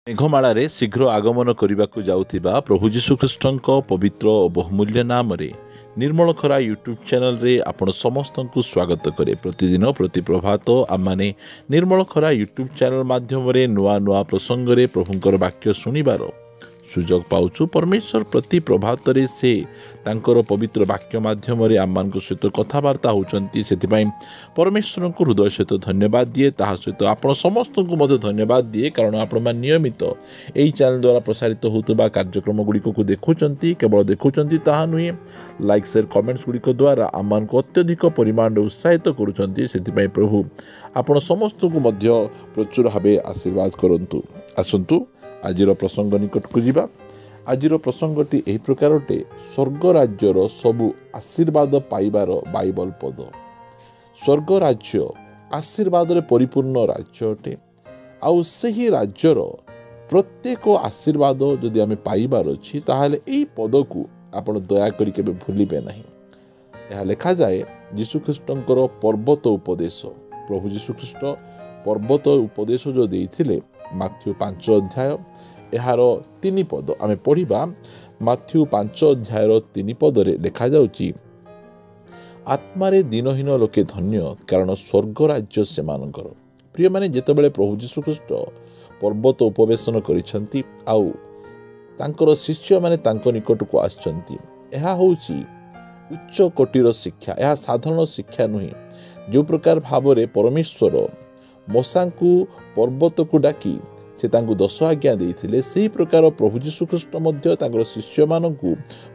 मेघमाଳାରେ शीघ्र आगमन करने जाउथिबा प्रभु जीशुख्रीष्टଙ୍କ पवित्र और बहुमूल्य नाम निर्मल खरा यूट्यूब चैनल रे आपण समस्त को स्वागत करे। प्रतिदिन प्रति प्रभात आम माने निर्मल खरा यूट्यूब चैनल माध्यम नुआ नुआ प्रसंग रे प्रभुंकर वाक्य शुणिबार सुजोग पाउछु। परमेश्वर प्रति प्रभात रे से तांकर पवित्र वाक्य माध्यम आम सहित कथबार्ता होती से परमेश्वर को हृदय सहित धन्यवाद दिए। ता सहित आपण समस्त को मध्य धन्यवाद दिए कारण आपण मान नियमित यही चैनल द्वारा प्रसारित होता कार्यक्रम गुड़िक को देखुंट केवल देखुंट ताहा नुहे लाइक शेयर कमेंट्स गुड़िक द्वारा आम को अत्यधिक परिमाण उत्साहित करुँच। प्रभु आपण समस्त को मध्य प्रचुर भाव आशीर्वाद करंतु। आसंतु आजिर प्रसंग निकट को जीवा। आजिर प्रसंगटी एही प्रकारटे स्वर्ग राज्यर सबु आशीर्वाद पाइबार बाइबल पद। स्वर्ग राज्य आशीर्वाद रे परिपूर्ण राज्य अटे। आउ सही राज्यर प्रत्येक आशीर्वाद जदि आमे पाइबार अछि ताहाले एही पद को आपण दया करी केबे भूलिबे नाही। यह लिखा जाए यीशुख्रीष्टंकर पर्वत उपदेश। प्रभु यीशुख्रीष्ट पर्वत उपदेश जो देइथिले माथ्यू 5 अध्याय यार 3 पद आमे पढ़िबा। माथ्यू 5 अध्यायर 3 पद रे लिखा जाउची, आत्मारे दिनहीन लोके धन्य कारण स्वर्ग राज्य सेमानकर। प्रिय माने जेतेबेले प्रभु यीशुख्रीष्ट पर्वत उपवेशन करिसंती आउ तांकर शिष्य माने तांको निकट को आछंती। एहा होउची उच्च कोटिर शिक्षा। यह साधारण शिक्षा नुहे। जो प्रकार भाव रे परमेश्वर मूसा को पर्वत को डाकी से तांको 10 आज्ञा देइथिले सेही प्रकार प्रभु यीशुख्रीष्ट मध्य तांकर शिष्य मानकु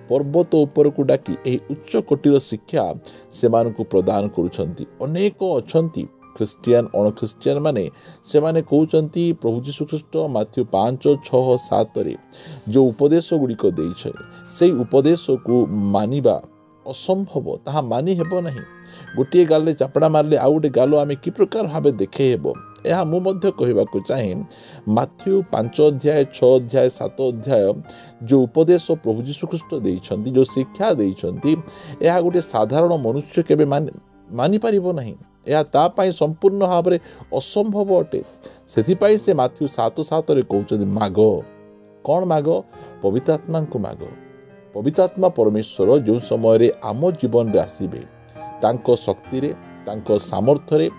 पर्वत ऊपर को डाकी एही उच्च कोटिर शिक्षा से मानकु प्रदान करुछंती। अनेक अछंती ख्रिस्टियन अणख्रिस्टियन माने से माने कहउचंती प्रभु यीशुख्रीष्ट माथ्यू 5, 6, 7 रे जो उपदेश गुड़िक देइछे सेही उपदेश को मानिबा असंभव। ताहा मानि हेबो नहीं। गोटे गाले चापड़ा मारले आउ गोटे गालो आमे कि प्रकार भावे देखे हेबो। यह मु मध्य कहबाकू चाहे माथ्यू 5 अध्याय 6 अध्याय 7 अध्याय जो उपदेश प्रभु यीशुख्रीष्ट देइछंती जो शिक्षा देइछंती यह गोटे साधारण मनुष्य केबे मानि पारिबो नहीं। यह ता पाई संपूर्ण भाव में असंभव अटे। सेथिपाई से माथ्यू 7:7 रे कहउछंती माग। कौन माग? पवित्र आत्मा को माग। पवित्र आत्मा परमेश्वर जो समय रे आम जीवन रे आसीबे तांको शक्ति रे तांको सामर्थ्य रे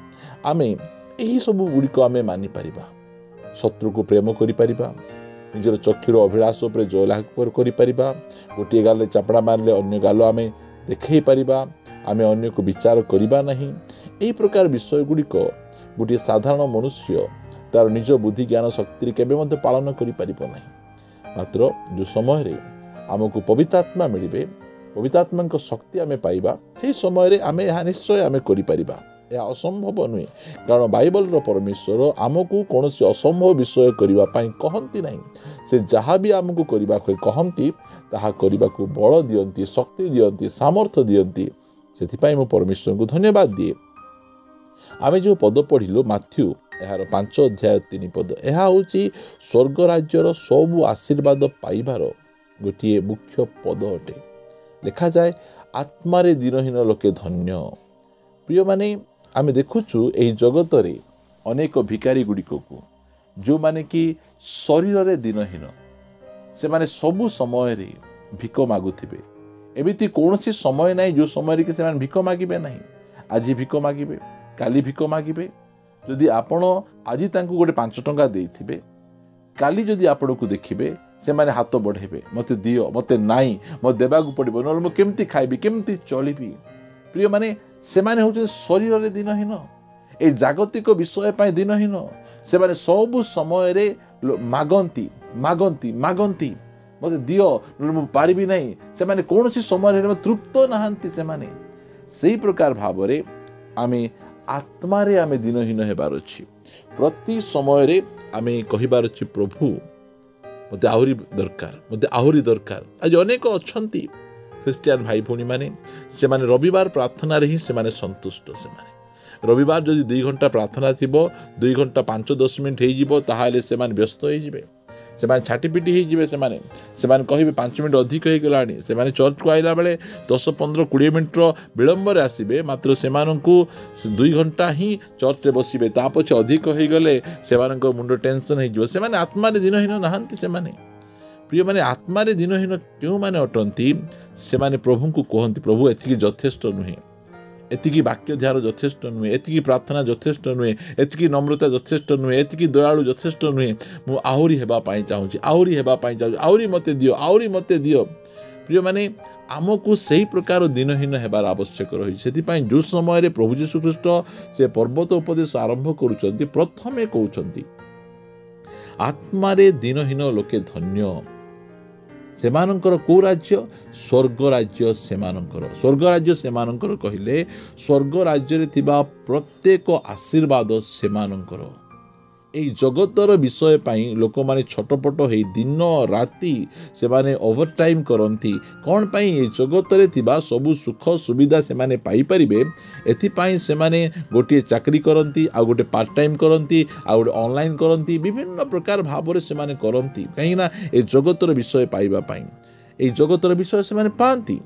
आमे यही सबू गुड़िक आमे मानि पारिबा। शत्रु को प्रेम करि पारिबा। निजर चक्षुर अभिलाष उपर जयलाभ करि पारिबा। गोटे गाले चापड़ा मारले अन्य गालो आमे देखै पारिबा। आमे अन्य को विचार करिबा नहीं। एही प्रकार विषय गुड़िक गोटे साधारण मनुष्य तार निज बुद्धि ज्ञान शक्ति केबे मध्य पालन करि पारिबो नहीं। मात्र जो समय रे आमको पवित्र आत्मा मिलिबे पवित्र आत्मा को शक्ति आमे पाइबा से समय रे आमे यह निश्चय आमे करि पारिबा। यह असंभव नुहे कारण बाइबल रो परमेश्वर आमको कौन असंभव विषय करने कहती नहीं। से जहाँ भी आमको करने कहती ताहा करने को बल दियंती शक्ति दियंती सामर्थ्य दियंती। से मु परमेश्वर को धन्यवाद दिए। आमे जो पद पढ़िलु माथ्यू यार 5 अध्याय 3 पद यह हूँ स्वर्ग राज्यर सबु आशीर्वाद पाइबार गोटे मुख्य पद अटे। लिखा जाए आत्मारे दिनहीन लोके धन्य। प्रिय माने आमे देखुचु एही जगत रे अनेक भिकारी गुड़िक को जो माने कि शरीर रे दिनहीन से माने सबु समय रे भिक मागुथिबे। एमिति कौनसी समय नहीं जो समय रे से माने भिक मागिबे नहीं। आज भिक मागिबे काली भिक मागिबे। जदि आपण आज तांको गोटे 5 टंका देइथिबे काली जदि आपण को देखिबे से माने हाथ बढ़ेबे मते दियो मते नाई मते देबाकू पड़िबो नल मु केमती खाइबी केमती चलिबी। प्रिय माने से माने होचे शरीर रे दिनहीन ए जागतिक विषय पाए दिनहीन। से माने सब समय रे मागंती मागंती मागंती मते दियो मु पारिबी नहीं। से माने कोनोसी समय रे तृप्त नहांती। से माने सेही प्रकार भाव रे आमे आत्मा रे आमे दिनहीन हेबार अछि। प्रति समय रे आमे कहिबार अछि प्रभु मते आहुरी दरकार मते आहुरी दरकार। आज अनेक अछंती ख्रिस्टियन भाई भौणी माने से माने रविवार प्रार्थना रे ही से माने संतुष्ट। से माने रविवार जदि 2 घंटा प्रार्थना थिबो 2 घंटा 5-10 मिनिट हे जिवो ताहाले से माने व्यस्त हे जिवे। ସେମାନେ ଛାଟିପିଟି ହେଇଯିବେ। ସେମାନେ କହିବେ 5 ମିନିଟ୍ ଅଧିକ ହେଇଗଲାଣି। ସେମାନେ ଚର୍ଚ୍ଚକୁ ଆଇଲା ବେଳେ 10, 15, 20 ମିନିଟ୍ର ବିଳମ୍ବରେ ଆସିବେ, ମାତ୍ର ସେମାନଙ୍କୁ 2 ଘଣ୍ଟା ହିଁ ଚର୍ଚ୍ଚରେ ବସିବେ। ତା ପଛେ ଅଧିକ ହେଇଗଲେ ସେମାନଙ୍କ ମୁଣ୍ଡ ଟେନସନ୍ ହେଇଯିବ। ସେମାନେ ଆତ୍ମାରେ ଦିନହୀନ ନାହାନ୍ତି। ପ୍ରିୟମାନେ, ଆତ୍ମାରେ ଦିନହୀନ କେଉଁମାନେ ଅଟନ୍ତି? ସେମାନେ ପ୍ରଭୁଙ୍କୁ କୁହନ୍ତି, ପ୍ରଭୁ ଏତିକି ଯଥେଷ୍ଟ ନୁହେଁ, ଏତିକି ବାକ୍ୟ ଧ୍ୟାନ ଯଥେଷ୍ଟ ନୁହେଁ, ଏତିକି ପ୍ରାର୍ଥନା ଯଥେଷ୍ଟ ନୁହେଁ, ଏତିକି ନମ୍ରତା ଯଥେଷ୍ଟ ନୁହେଁ, ଏତିକି ଦୟାଳୁ ଯଥେଷ୍ଟ ନୁହେଁ। ମୁଁ ଆହୁରି ହେବା ପାଇଁ ଚାହୁଁଛି, ଆହୁରି ମୋତେ ଦିଅ। ପ୍ରିୟମାନେ, ଆମକୁ ସେହି ପ୍ରକାର ଦିନହୀନ ହେବାର ଆବଶ୍ୟକ ରହିଛି। ସେଥିପାଇଁ ଯେଉଁ ସମୟରେ ପ୍ରଭୁ ଯୀଶୁଖ୍ରୀଷ୍ଟ ସେ ପର୍ବତ ଉପଦେଶ ଆରମ୍ଭ କରୁଛନ୍ତି, ପ୍ରଥମେ କହୁଛନ୍ତି ଆତ୍ମାରେ ଦିନହୀନ ଲୋକେ ଧନ୍ୟ। ସେମାନଙ୍କର କେଉଁ ରାଜ୍ୟ? ସ୍ୱର୍ଗ ରାଜ୍ୟ ସେମାନଙ୍କର କହିଲେ ସ୍ୱର୍ଗ ରାଜ୍ୟରେ ଥିବା ପ୍ରତ୍ୟେକ ଆଶୀର୍ବାଦ ସେମାନଙ୍କର। এই ଜଗତର ବିଷୟ ପାଇଁ ଲୋକମାନେ ଛଟପଟ ହେଇ ଦିନ ରାତି ସେମାନେ ଓଭରଟାଇମ୍ କରନ୍ତି। କ'ଣ ପାଇଁ? ଏ ଜଗତରେ ଥିବା ସବୁ ସୁଖ ସୁବିଧା ସେମାନେ ପାଇପାରିବେ, ଏଥିପାଇଁ ସେମାନେ ଗୋଟିଏ ଚାକିରି କରନ୍ତି, ଆଉ ଗୋଟେ ପାର୍ଟ ଟାଇମ୍ କରନ୍ତି, ଆଉ ଗୋଟେ ଅନଲାଇନ୍ କରନ୍ତି, ବିଭିନ୍ନ ପ୍ରକାର ଭାବରେ ସେମାନେ କରନ୍ତି। କାହିଁକିନା ଏ ଜଗତର ବିଷୟ ପାଇବା ପାଇଁ, এই ଜଗତର ବିଷୟ ସେମାନେ ପାଆନ୍ତି।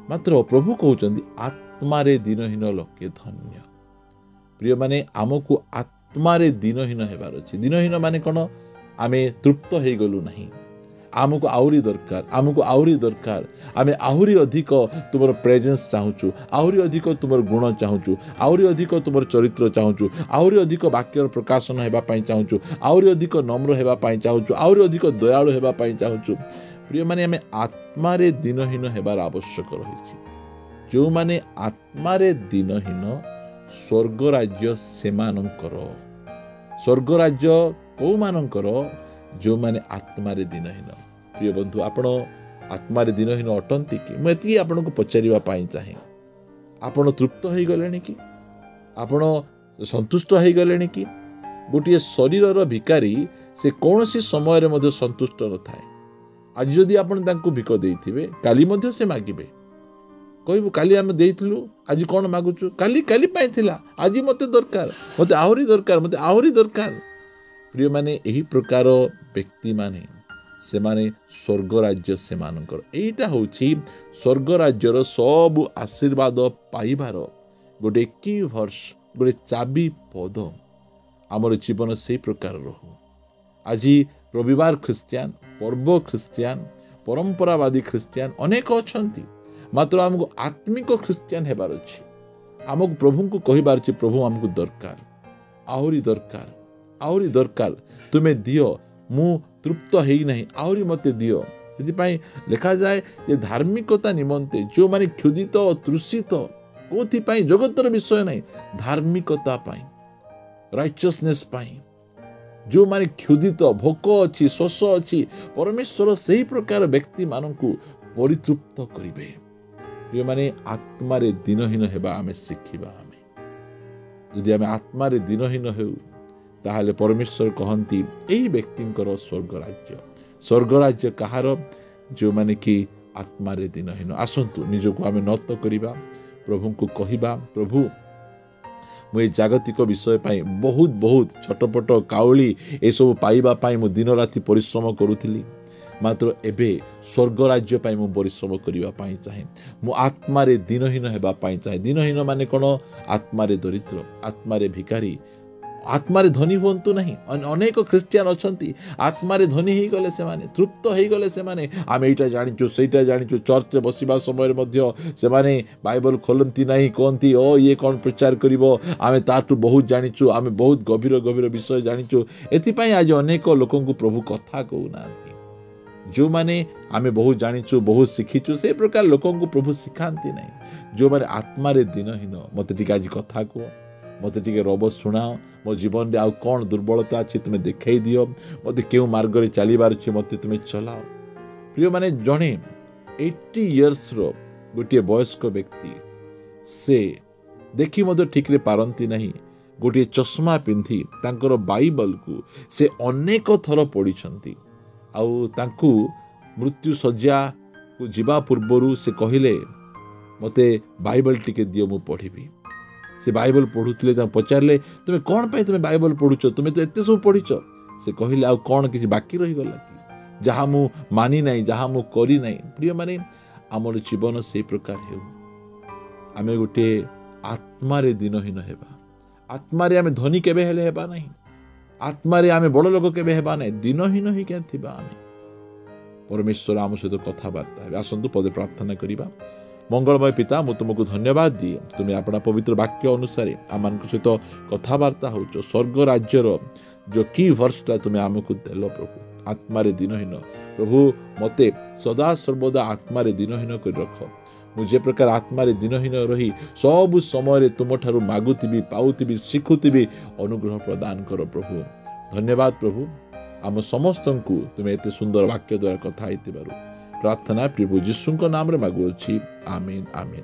ମାତ୍ର ପ୍ରଭୁ କହୁଛନ୍ତି ଆତ୍ମାରେ ଦିନହୀନ ଲୋକେ ଧନ୍ୟ। ପ୍ରିୟମାନେ, ଆମକୁ ଆତ୍ମାରେ ଦିନହୀନ ହେବାର ଅଛି। ଦିନହୀନ ମାନେ କ'ଣ? ଆମେ ତୃପ୍ତ ହେଇଗଲୁ ନାହିଁ, ଆମକୁ ଆହୁରି ଦରକାର। ଆମେ ଆହୁରି ଅଧିକ ତୁମର ପ୍ରେଜେନ୍ସ ଚାହୁଁଛୁ, ଆହୁରି ଅଧିକ ତୁମର ଗୁଣ ଚାହୁଁଛୁ, ଆହୁରି ଅଧିକ ତୁମର ଚରିତ୍ର ଚାହୁଁଛୁ, ଆହୁରି ଅଧିକ ବାକ୍ୟର ପ୍ରକାଶନ ହେବା ପାଇଁ ଚାହୁଁଛୁ, ଆହୁରି ଅଧିକ ନମ୍ର ହେବା ପାଇଁ ଚାହୁଁଛୁ, ଆହୁରି ଅଧିକ ଦୟାଳୁ ହେବା ପାଇଁ ଚାହୁଁଛୁ। ପ୍ରିୟମାନେ, ଆମେ ଆତ୍ମାରେ ଦିନହୀନ ହେବାର ଆବଶ୍ୟକ ରହିଛି। ଯେଉଁମାନେ ଆତ୍ମାରେ ଦିନହୀନ, ସ୍ୱର୍ଗ ରାଜ୍ୟ ସେମାନଙ୍କର। ସ୍ୱର୍ଗ ରାଜ୍ୟ କେଉଁମାନଙ୍କର? ଯେଉଁମାନେ ଆତ୍ମାରେ ଦିନହୀନ। ପ୍ରିୟ ବନ୍ଧୁ, ଆପଣ ଆତ୍ମାରେ ଦିନହୀନ ଅଟନ୍ତି କି? ମୁଁ ଏତିକି ଆପଣଙ୍କୁ ପଚାରିବା ପାଇଁ ଚାହେଁ। ଆପଣ ତୃପ୍ତ ହେଇଗଲେଣି କି? ଆପଣ ସନ୍ତୁଷ୍ଟ ହେଇଗଲେଣି କି? ଗୋଟିଏ ଶରୀରର ଭିକାରୀ ସେ କୌଣସି ସମୟରେ ମଧ୍ୟ ସନ୍ତୁଷ୍ଟ ନଥାଏ। ଆଜି ଯଦି ଆପଣ ତାଙ୍କୁ ଭିକ ଦେଇଥିବେ, କାଲି ମଧ୍ୟ ସେ ମାଗିବେ। କହିବୁ କାଲି ଆମେ ଦେଇଥିଲୁ, ଆଜି କ'ଣ ମାଗୁଛୁ? କାଲି ପାଇଁ ଥିଲା, ଆଜି ମୋତେ ଦରକାର, ମୋତେ ଆହୁରି ଦରକାର। ପ୍ରିୟମାନେ, ଏହି ପ୍ରକାର ବ୍ୟକ୍ତିମାନେ ସେମାନେ ସ୍ୱର୍ଗ ରାଜ୍ୟ ସେମାନଙ୍କର। ଏଇଟା ହେଉଛି ସ୍ୱର୍ଗ ରାଜ୍ୟର ସବୁ ଆଶୀର୍ବାଦ ପାଇବାର ଗୋଟେ କି ଭର୍ସ, ଗୋଟେ ଚାବି ପଦ। ଆମର ଜୀବନ ସେହି ପ୍ରକାର ରହୁ। ଆଜି ରବିବାର ଖ୍ରୀଷ୍ଟିଆନ, ପର୍ବ ଖ୍ରୀଷ୍ଟିଆନ, ପରମ୍ପରାବାଦୀ ଖ୍ରୀଷ୍ଟିଆନ ଅନେକ ଅଛନ୍ତି। ମାତ୍ର ଆମକୁ ଆତ୍ମିକ ଖ୍ରୀଷ୍ଟିଆନ ହେବାର ଅଛି। ଆମକୁ ପ୍ରଭୁଙ୍କୁ କହିବାର ଅଛି, ପ୍ରଭୁ ଆମକୁ ଦରକାର, ଆହୁରି ଦରକାର। ତୁମେ ଦିଅ, ମୁଁ ତୃପ୍ତ ହେଇନାହିଁ, ଆହୁରି ମୋତେ ଦିଅ। ସେଥିପାଇଁ ଲେଖାଯାଏ ଯେ ଧାର୍ମିକତା ନିମନ୍ତେ ଯେଉଁମାନେ କ୍ଷୁଧିତ ଓ ତୃଷିତ, କେଉଁଥିପାଇଁ? ଜଗତର ବିଷୟ ନାହିଁ, ଧାର୍ମିକତା ପାଇଁ, ରାଇଚସନେସ୍ ପାଇଁ ଯେଉଁମାନେ କ୍ଷୁଧିତ, ଭୋକ ଅଛି, ଶୋଷ ଅଛି, ପରମେଶ୍ୱର ସେହି ପ୍ରକାର ବ୍ୟକ୍ତିମାନଙ୍କୁ ପରିତୃପ୍ତ କରିବେ। ପ୍ରିୟମାନେ, ଆତ୍ମାରେ ଦିନହୀନ ହେବା ଆମେ ଶିଖିବା। ଯଦି ଆମେ ଆତ୍ମାରେ ଦିନହୀନ ହେଉ, ତାହେଲେ ପରମେଶ୍ୱର କହନ୍ତି ଏହି ବ୍ୟକ୍ତିଙ୍କର ସ୍ୱର୍ଗ ରାଜ୍ୟ କାହାର? ଯେଉଁମାନେ କି ଆତ୍ମାରେ ଦିନହୀନ। ଆସନ୍ତୁ ନିଜକୁ ଆମେ ନତ କରିବା, ପ୍ରଭୁଙ୍କୁ କହିବା, ପ୍ରଭୁ ମୁଁ ଏ ଜାଗତିକ ବିଷୟ ପାଇଁ ବହୁତ ଛଟପଟ କାଉଳି ଏସବୁ ପାଇବା ପାଇଁ ମୁଁ ଦିନ ରାତି ପରିଶ୍ରମ କରୁଥିଲି। ମାତ୍ର ଏବେ ସ୍ୱର୍ଗ ରାଜ୍ୟ ପାଇଁ ମୁଁ ପରିଶ୍ରମ କରିବା ପାଇଁ ଚାହେଁ। ମୁଁ ଆତ୍ମାରେ ଦିନହୀନ ହେବା ପାଇଁ ଚାହେଁ। ଦିନହୀନ ମାନେ କ'ଣ? ଆତ୍ମାରେ ଦରିଦ୍ର, ଆତ୍ମାରେ ଭିକାରୀ। ଆତ୍ମାରେ ଧନୀ ହୁଅନ୍ତୁ ନାହିଁ। ଅନେକ ଖ୍ରୀଷ୍ଟିଆନ ଅଛନ୍ତି, ଆତ୍ମାରେ ଧନୀ ହେଇଗଲେ ସେମାନେ, ତୃପ୍ତ ହେଇଗଲେ ସେମାନେ। ଆମେ ଏଇଟା ଜାଣିଛୁ, ସେଇଟା ଜାଣିଛୁ। ଚର୍ଚ୍ଚରେ ବସିବା ସମୟରେ ମଧ୍ୟ ସେମାନେ ବାଇବଲ ଖୋଲନ୍ତି ନାହିଁ, କହନ୍ତି ଇଏ କ'ଣ ପ୍ରଚାର କରିବ, ଆମେ ତାଠୁ ବହୁତ ଜାଣିଛୁ, ଆମେ ବହୁତ ଗଭୀର ବିଷୟ ଜାଣିଛୁ। ଏଥିପାଇଁ ଆଜି ଅନେକ ଲୋକଙ୍କୁ ପ୍ରଭୁ କଥା କହୁନାହାନ୍ତି। ଯେଉଁମାନେ ଆମେ ବହୁତ ଜାଣିଛୁ, ବହୁତ ଶିଖିଛୁ, ସେ ପ୍ରକାର ଲୋକଙ୍କୁ ପ୍ରଭୁ ଶିଖାନ୍ତି ନାହିଁ। ଯେଉଁମାନେ ଆତ୍ମାରେ ଦିନହୀନ, ମୋତେ ଟିକେ ଆଜି କଥା କୁହ, ମୋତେ ଟିକେ ରବ ଶୁଣାଅ, ମୋ ଜୀବନରେ ଆଉ କ'ଣ ଦୁର୍ବଳତା ଅଛି ତୁମେ ଦେଖାଇ ଦିଅ, ମୋତେ କେଉଁ ମାର୍ଗରେ ଚାଲିବାର ଅଛି ମୋତେ ତୁମେ ଚଲାଅ। ପ୍ରିୟମାନେ, ଜଣେ 80 ଇୟର୍ସର ଗୋଟିଏ ବୟସ୍କ ବ୍ୟକ୍ତି, ସେ ଦେଖି ମଧ୍ୟ ଠିକ୍ରେ ପାରନ୍ତି ନାହିଁ, ଗୋଟିଏ ଚଷମା ପିନ୍ଧି ତାଙ୍କର ବାଇବଲକୁ ସେ ଅନେକ ଥର ପଢ଼ିଛନ୍ତି। ଆଉ ତାଙ୍କୁ ମୃତ୍ୟୁ ଶଯ୍ୟାକୁ ଯିବା ପୂର୍ବରୁ ସେ କହିଲେ, ମୋତେ ବାଇବଲ ଟିକେ ଦିଅ, ମୁଁ ପଢ଼ିବି। ସେ ବାଇବଲ ପଢ଼ୁଥିଲେ। ତାଙ୍କୁ ପଚାରିଲେ, ତୁମେ କ'ଣ ପାଇଁ ବାଇବଲ ପଢ଼ୁଛ? ତୁମେ ତ ଏତେ ସବୁ ପଢ଼ିଛ, से कहले आ कौन किसी बाकी रहीगला कि जहाँ मु मानी नहीं जहाँ मु करी नहीं। प्रिय माने आमर जीवन से प्रकार हो आमे गोटे आत्मारे दिनहीन हेबा आत्मारे आमे धनी केबे हेले हेबा नहीं आत्मारे आमे बड़ लोक केबे हेबा नहीं दिनहीन ही क्या थिबा आमे। परमेश्वर आम सहित कथबार्ता है आसतु पदे प्रार्थना करिबा। मंगलमय पिता मु तुमको धन्यवाद दिए तुम्हें अपना पवित्र वाक्य अनुसार आम सहित कथबार्ता हो स्वर्ग राज्यर जो की वर्षटा तुम्हें आमको देल प्रभु आत्मारे दिनहीन प्रभु मते सदा सर्वदा आत्मारे दिनहीन कर रख मुझे प्रकार आत्मारे दिनहीन रही सब समय तुम ठारू मागुतिबी पाउतिबी शिखुतिबी अनुग्रह प्रदान कर प्रभु। धन्यवाद प्रभु आम समस्त को तुम्हें एते सुंदर वाक्य द्वारा कथा होइतिबारु प्रार्थना प्रभु जीशुंक नाम रे मागुछि आमीन आमीन।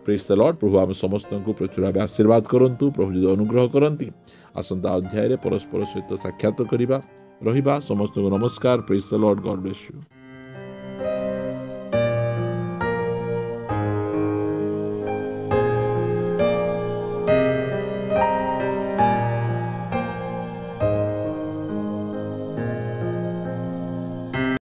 Praise the Lord. प्रभु आम समस्त को प्रचुर भाव आशीर्वाद करंतु प्रभु जो अनुग्रह करंती आसंता अध्याय रे परस्पर सहित साक्षात करिबा रहिबा। समस्त को नमस्कार। Praise the Lord. God bless you.